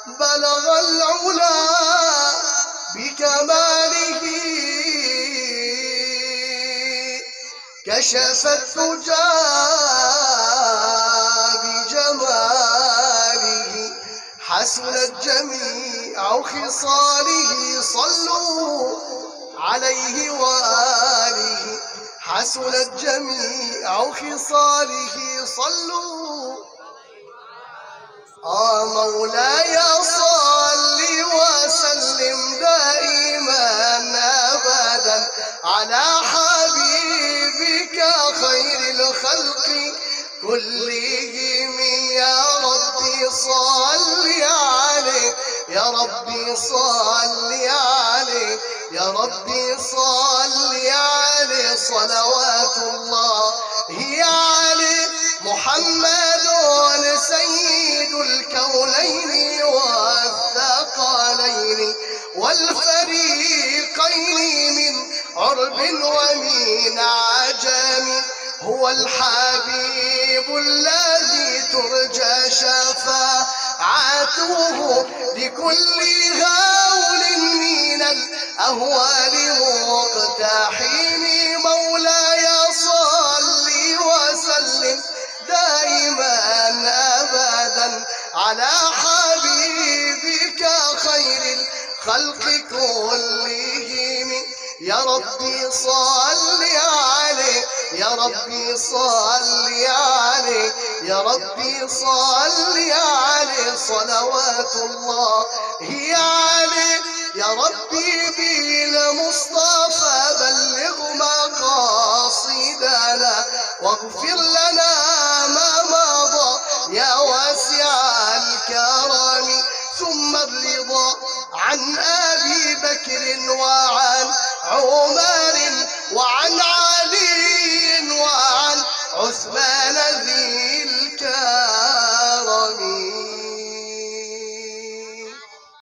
بلغ العلا بكماله، كشف الدجى بجماله، حسنت جميع خصاله، صلوا عليه وآله، حسنت جميع خصاله، صلوا. مولاي صل وسلم دائما أبدا على حبيبك خير الخلق كلهم، يا ربي صل عليه، يا ربي صل عليه، يا ربي صل عليه، صلوات الله عليه. محمد سيد الكونين والثقلين والفريقين من عرب ومن عجم، هو الحبيب الذي ترجى شفاعته لكل هول من الأهوال مقتحم. مولاي صل وسلم دائما أبدا على حبيبك خير الخلق كلهم، يا ربي صل عليه، يا ربي صل عليه، يا ربي صل عليه، صلوات الله عليه. يا ربي بالمصطفى بلغ مقاصدنا واغفر لنا ما مضى يا واسع الكرم، ثم الرضا عن أبي بكر وعن عمر وعن